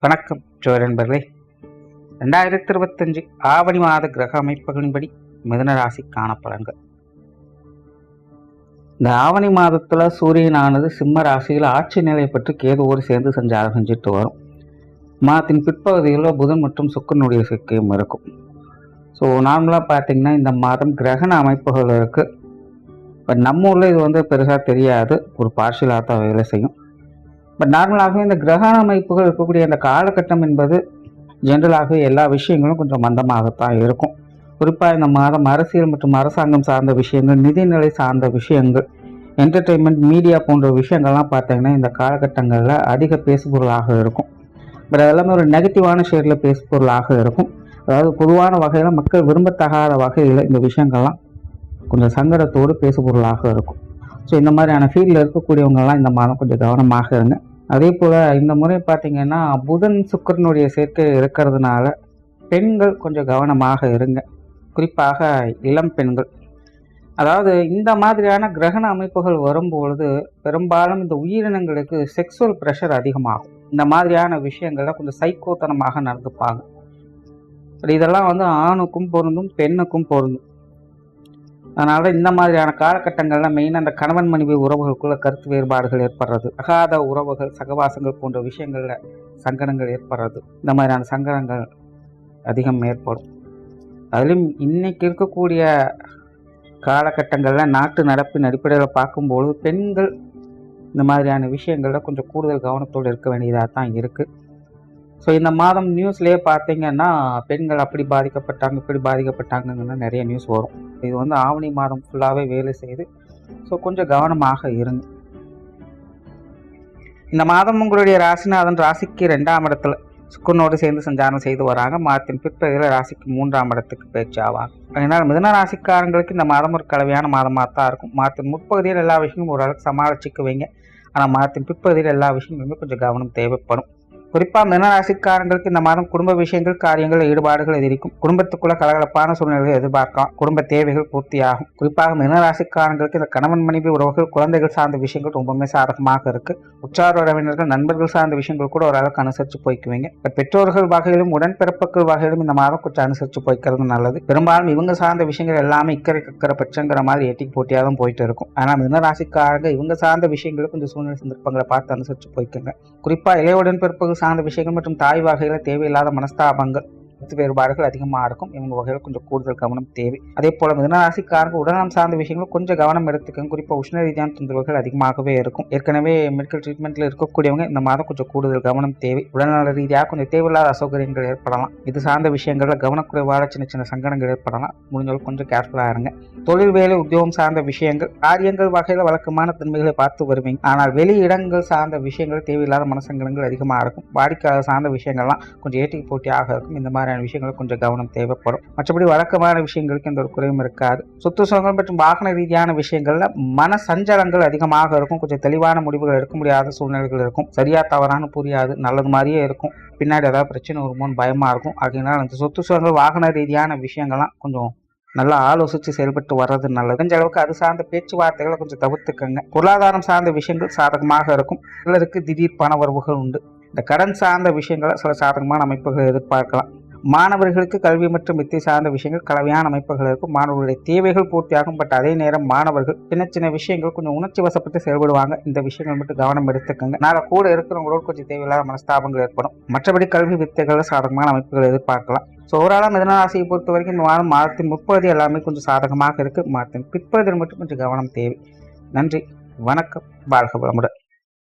வணக்கம் நண்பர்களே. 2025 ஆவணி மாத கிரக அமைப்புகளின்படி மிதுன ராசிக்கான பலன்கள். இந்த ஆவணி மாதத்துல சூரியனானது சிம்ம ராசியில் ஆட்சி நிலை பெற்று கேதுவோடு சேர்ந்து சஞ்சாரம் செஞ்சுட்டு வரும். மாதத்தின் பிற்பகுதியில் புதன் மற்றும் சுக்கிரனுடைய சேர்க்கையும் இருக்கும். ஸோ நார்மலாக பார்த்தீங்கன்னா இந்த மாதம் கிரகண அமைப்புகள் இருக்குது. இப்போ நம்ம ஊரில் இது பெருசாக தெரியாது, ஒரு பார்ஷியலாக தான் வேலை செய்யும். பட் நார்மலாகவே இந்த கிரகண அமைப்புகள் இருக்கக்கூடிய அந்த காலகட்டம் என்பது ஜென்ரலாகவே எல்லா விஷயங்களும் கொஞ்சம் மந்தமாகத்தான் இருக்கும். குறிப்பாக இந்த மாதம் அரசியல் மற்றும் அரசாங்கம் சார்ந்த விஷயங்கள், நிதிநிலை சார்ந்த விஷயங்கள், என்டர்டெயின்மெண்ட், மீடியா போன்ற விஷயங்கள்லாம் பார்த்தீங்கன்னா இந்த காலகட்டங்களில் அதிக பேசுபொருளாக இருக்கும். பட் அதெல்லாமே ஒரு நெகட்டிவான ஷேரில் பேசுபொருளாக இருக்கும். அதாவது பொதுவான வகையில் மக்கள் விரும்பத்தகாத வகையில் இந்த விஷயங்கள்லாம் கொஞ்சம் சங்கடத்தோடு பேசுபொருளாக இருக்கும். ஸோ இந்த மாதிரியான ஃபீல்டில் இருக்கக்கூடியவங்கெல்லாம் இந்த மாதம் கொஞ்சம் கவனமாக இருங்க. அதே போல் இந்த முறை பார்த்திங்கன்னா புதன் சுக்கிரனுடைய சேர்க்கை இருக்கிறதுனால பெண்கள் கொஞ்சம் கவனமாக இருங்க. குறிப்பாக இளம் பெண்கள். அதாவது இந்த மாதிரியான கிரகண அமைப்புகள் வரும்பொழுது பெரும்பாலும் இந்த உயிரினங்களுக்கு செக்ஸுவல் ப்ரெஷர் அதிகமாகும். இந்த மாதிரியான விஷயங்கள்ல கொஞ்சம் சைக்கோத்தனமாக நடந்துப்பாங்க. இதெல்லாம் ஆணுக்கும் பொருந்தும், பெண்ணுக்கும் பொருந்தும். அதனால் இந்த மாதிரியான காலகட்டங்களில் மெயினாக அந்த கணவன் மனைவி உறவுகளுக்குள்ள கருத்து வேறுபாடுகள் ஏற்படுறது, அகாத உறவுகள், சகவாசங்கள் போன்ற விஷயங்களில் சங்கடங்கள் ஏற்படுறது, இந்த மாதிரியான சங்கடங்கள் அதிகம் ஏற்படும். அதிலும் இன்னைக்கு இருக்கக்கூடிய காலகட்டங்களில் நாட்டு நடப்பின் அடிப்படையில் பார்க்கும்போது பெண்கள் இந்த மாதிரியான விஷயங்களில் கொஞ்சம் கூடுதல் கவனத்தோடு இருக்க வேண்டியதாக தான் இருக்குது. ஸோ இந்த மாதம் நியூஸ்லேயே பார்த்தீங்கன்னா பெண்கள் அப்படி பாதிக்கப்பட்டாங்க, இப்படி பாதிக்கப்பட்டாங்கன்னு நிறைய நியூஸ் வரும். இது ஆவணி மாதம் ஃபுல்லாகவே வேலை செய்யுது. ஸோ கொஞ்சம் கவனமாக இருங்க. இந்த மாதம் உங்களுடைய ராசிநாதன் ராசிக்கு 2ஆம் இடத்துல சுக்கிரனோடு சேர்ந்து சஞ்சாரம் செய்து வராங்க. மாதத்தின் பிற்பகுதியில் ராசிக்கு 3ஆம் இடத்துக்கு பயிற்சி ஆவாங்க. அதனால் மிதுன ராசிக்காரங்களுக்கு இந்த மாதம் ஒரு கலவையான மாதமாக தான் இருக்கும். மாதத்தின் முற்பகுதியில் எல்லா விஷயமும் ஓரளவுக்கு சமாளிச்சுக்குவீங்க. ஆனால் மாதத்தின் பிற்பகுதியில் எல்லா விஷயங்களுமே கொஞ்சம் கவனம் தேவைப்படும். குறிப்பாக மிதுன ராசிக்காரங்களுக்கு இந்த மாதம் குடும்ப விஷயங்கள், காரியங்கள், ஈடுபாடுகள் எதிர்க்கும். குடும்பத்துக்குள்ள கலகலப்பான சூழ்நிலைகளை எதிர்பார்க்கலாம். குடும்ப தேவைகள் பூர்த்தியாகும். குறிப்பாக மிதுன ராசிக்காரங்களுக்கு இந்த கணவன் மனைவி உறவுகள், குழந்தைகள் சார்ந்த விஷயங்கள் ரொம்பவுமே சாதகமாக இருக்கு. உற்றார் உறவினர்கள், நண்பர்கள் சார்ந்த விஷயங்கள் கூட ஓரளவுக்கு அனுசரித்து போய்க்குவீங்க. பெற்றோர்கள் வகையிலும் உடன்பிறப்புகள் வகையிலும் இந்த மாதம் கொஞ்சம் அனுசரித்து போய்க்கிறது நல்லது. பெரும்பாலும் இவங்க சார்ந்த விஷயங்கள் எல்லாமே இக்கரை கக்கரை பட்சங்கிற மாதிரி எட்டிக்கு போட்டியாக தான் போயிட்டு இருக்கும். ஆனால் மிதுன ராசிக்காரங்க இவங்க சார்ந்த விஷயங்களும் கொஞ்சம் சூழ்நிலை சந்தர்ப்பங்களை பார்த்து அனுசரித்து போய்க்குங்க. குறிப்பாக இளைய உடன்பிறப்புகள் சார்ந்த விஷயங்கள் மற்றும் தாய் வகையில் தேவையில்லாத மனஸ்தாபங்கள், வேறுபாடுகள் அதிகமாக இருக்கும். இவங்க வகையில் கொஞ்சம் கூடுதல் கவனம் தேவை. அதே போல மிதுன ராசிக்காரங்க உடல்நலம் சார்ந்த விஷயங்களும் கொஞ்சம் கவனம் எடுத்துக்கங்க. குறிப்பாக உஷ்ண ரீதியான தொந்தரவுகள் அதிகமாகவே இருக்கும். ஏற்கனவே மெடிக்கல் ட்ரீட்மெண்ட்ல இருக்கக்கூடியவங்க இந்த மாதம் கொஞ்சம் கூடுதல் கவனம் தேவை. உடல்நல ரீதியாக கொஞ்சம் தேவையில்லாத அசௌகரியங்கள் ஏற்படலாம். இது சார்ந்த விஷயங்கள்ல கவனக்குறைவான சின்ன சின்ன சங்கடங்கள் ஏற்படலாம். முடிஞ்சளவுக்கு கொஞ்சம் கேர்ஃபுல்லாக இருங்க. தொழில், வேலை, உத்தியோகம் சார்ந்த விஷயங்கள், காரியங்கள் வகையில் வழக்கமான தன்மைகளை பார்த்து வருவீங்க. ஆனால் வெளி இடங்கள் சார்ந்த விஷயங்கள் தேவையில்லாத மனசங்கடங்கள் அதிகமாக இருக்கும். வாடிக்கையாளர் சார்ந்த விஷயங்கள்லாம் கொஞ்சம் ஏட்டிக்கு போட்டியாக இருக்கும். இந்த மாதிரி விஷயங்கள் கொஞ்சம் கவனம் தேவைப்படும். மற்றபடி வழக்கமான விஷயங்களுக்கு எந்த ஒரு குறையும் இருக்காது. சொத்து சுகங்கள் மற்றும் வாகன ரீதியான விஷயங்கள்ல மன சஞ்சலங்கள் அதிகமாக இருக்கும். கொஞ்சம் தெளிவான முடிவுகள் எடுக்க முடியாத சூழ்நிலைகள் இருக்கும். சரியா தவறான புரியாது, நல்லது மாதிரியே இருக்கும். பின்னாடி ஏதாவது பிரச்சனை வருமோன்னு பயமா இருக்கும். அதனால அந்த சொத்து சுகங்கள், வாகன ரீதியான விஷயங்கள்லாம் கொஞ்சம் நல்லா ஆலோசித்து செயல்பட்டு வர்றது நல்லது. கொஞ்ச அளவுக்கு அது சார்ந்த பேச்சுவார்த்தைகளை கொஞ்சம் தவிர்த்துக்கங்க. பொருளாதாரம் சார்ந்த விஷயங்கள் சாதகமாக இருக்கும். சிலருக்கு திடீர் பண வரவுகள் உண்டு. இந்த கடன் சார்ந்த விஷயங்களை சில சாதகமான அமைப்புகள் எதிர்பார்க்கலாம். மாணவர்களுக்கு கல்வி மற்றும் வித்தை சார்ந்த விஷயங்கள் கலவையான அமைப்புகள் இருக்கும். மாணவர்களுடைய தேவைகள் பூர்த்தியாகும். பட் அதே நேரம் மாணவர்கள் சின்ன சின்ன விஷயங்கள் கொஞ்சம் உணர்ச்சி வசப்பட்டு செயல்படுவாங்க. இந்த விஷயங்கள் மட்டும் கவனம் எடுத்துக்கங்க. நாளை கூட இருக்கிறவங்களோட கொஞ்சம் தேவையில்லாத மனஸ்தாபங்கள் ஏற்படும். மற்றபடி கல்வி வித்தைகள் சாதகமான அமைப்புகள் எதிர்பார்க்கலாம். ஸோ ஓவராலாக மிதுன ராசியை பொறுத்த வரைக்கும் இந்த மாதத்தின் முற்பகுதி எல்லாமே கொஞ்சம் சாதகமாக இருக்கு. மாதத்தின் பிற்பகுதியில் மட்டும் கொஞ்சம் கவனம் தேவை. நன்றி, வணக்கம், வாழ்க வளமுடன்.